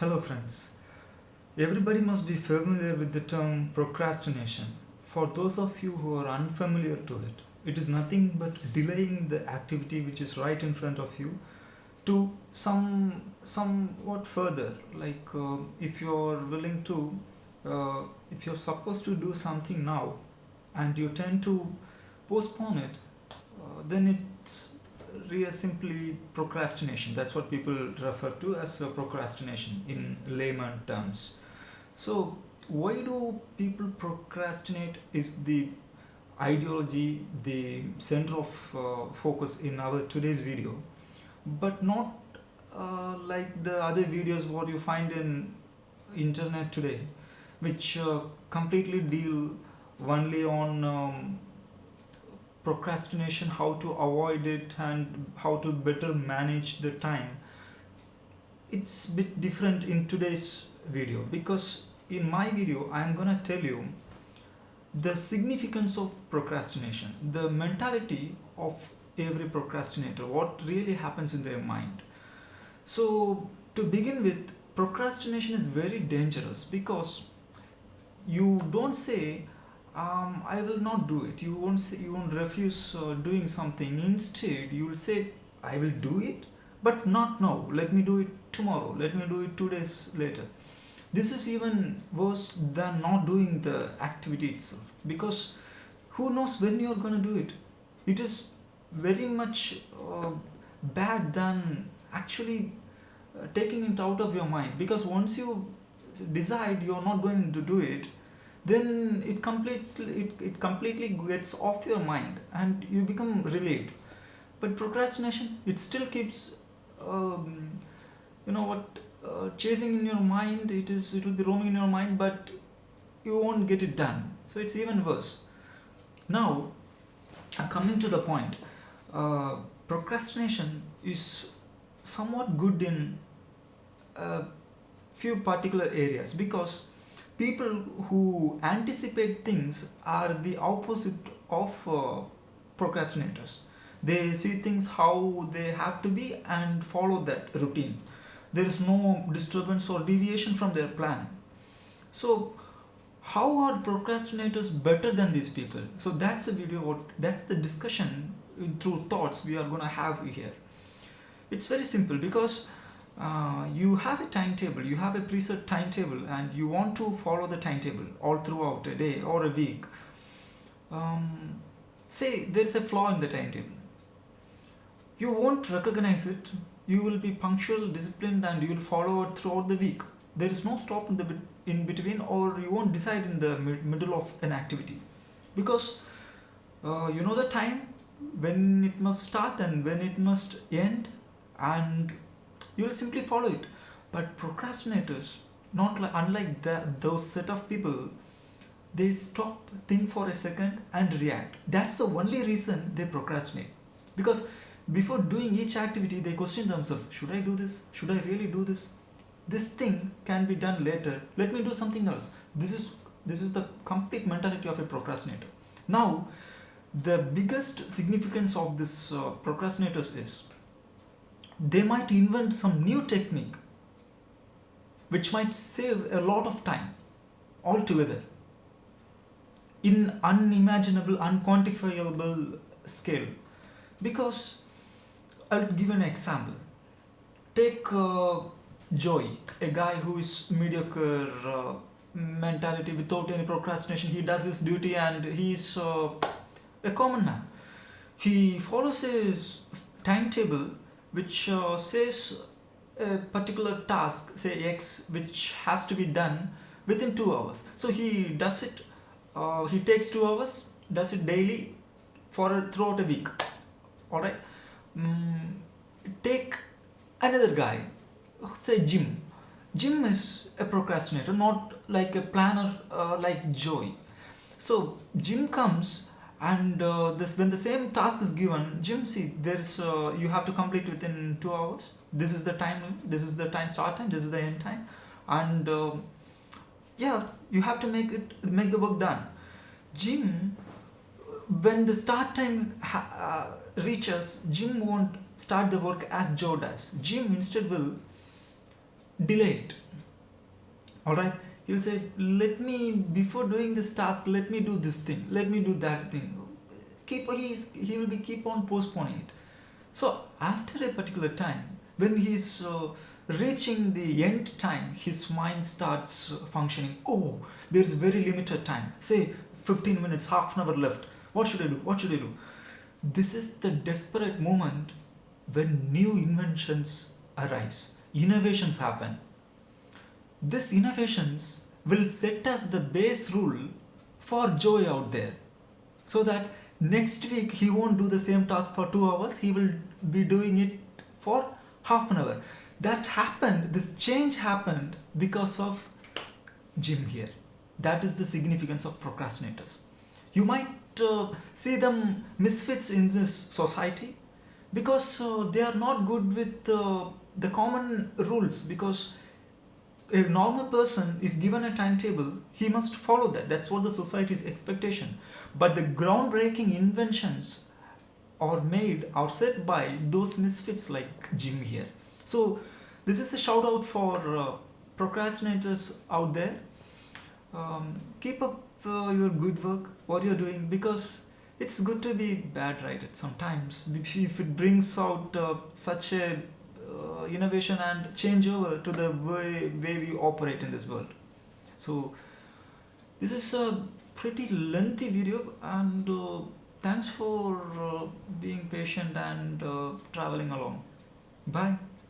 Hello, friends. Everybody must be familiar with the term procrastination. For those of you who are unfamiliar to it, it is nothing but delaying the activity which is right in front of you to somewhat further. Like if you're willing to, if you're supposed to do something now, and you tend to postpone it, then it's simply procrastination. That's what people refer to as procrastination in layman terms. So, why do people procrastinate is the ideology, the center of focus in our today's video, but not like the other videos what you find in internet today, which completely deal only on procrastination, how to avoid it, and how to better manage the time. It's a bit different in today's video because in my video I'm gonna tell you the significance of procrastination, the mentality of every procrastinator, what really happens in their mind. So, to begin with, procrastination is very dangerous because you don't say, I will not do it. You won't say, you won't refuse doing something. Instead, you will say, I will do it, but not now. Let me do it tomorrow. Let me do it 2 days later. This is even worse than not doing the activity itself because who knows when you are going to do it. It is very much bad than actually taking it out of your mind, because once you decide you are not going to do it, then it completely gets off your mind and you become relieved. But procrastination, it still keeps um, chasing in your mind. It will be roaming in your mind, but you won't get it done, so it's even worse. Now, coming to the point, procrastination is somewhat good in a few particular areas because people who anticipate things are the opposite of procrastinators. They see things how they have to be and follow that routine. There is no disturbance or deviation from their plan. So, how are procrastinators better than these people? So that's the video. That's the discussion through thoughts we are gonna have here. It's very simple because you have a timetable, you have a preset timetable, and you want to follow the timetable all throughout a day or a week. Say there is a flaw in the timetable, you won't recognize it. You will be punctual, disciplined, and you will follow it throughout the week. There is no stop in between, or you won't decide in the middle of an activity because you know the time when it must start and when it must end, and you will simply follow it. But procrastinators, not like, unlike those set of people, they stop, think for a second, and react. That's the only reason they procrastinate. Because before doing each activity, they question themselves: should I do this? Should I really do this? This thing can be done later. Let me do something else. This is the complete mentality of a procrastinator. Now, the biggest significance of this procrastinators is they might invent some new technique which might save a lot of time altogether in unimaginable, unquantifiable scale. Because I'll give an example. Take Joey, a guy who is mediocre mentality without any procrastination. He does his duty and he's a common man. He follows his timetable, which says a particular task, say X, which has to be done within 2 hours. So he does it. He takes 2 hours, does it daily for throughout a week. All right. Mm, Take another guy, say Jim. Jim is a procrastinator, not like a planner like Joey. So Jim comes and this when the same task is given, Jim, see, there's you have to complete within 2 hours. This is the time limit. This is the time start time. This is the end time, and yeah, you have to make the work done. Jim, when the start time reaches, Jim won't start the work as Joe does. Jim instead will delay it. All right, he will say, let me, before doing this task, let me do this thing, let me do that thing. He will be keep on postponing it. So after a particular time, when he's reaching the end time, his mind starts functioning. Oh, there's very limited time, say 15 minutes, half an hour left. What should I do, what should I do? This is the desperate moment when new inventions arise, innovations happen. These innovations will set us the base rule for joy out there, so that next week he won't do the same task for 2 hours, he will be doing it for half an hour. That happened, this change happened because of Jim here. That is the significance of procrastinators. You might see them misfits in this society because they are not good with the common rules. Because a normal person, if given a timetable, he must follow that. That's what the society's expectation. But the groundbreaking inventions are made or set by those misfits like Jim here. So this is a shout out for procrastinators out there. Keep up your good work, what you're doing, because it's good to be bad right at sometimes if it brings out such a innovation and changeover to the way we operate in this world. So this is a pretty lengthy video, and thanks for being patient and traveling along. Bye.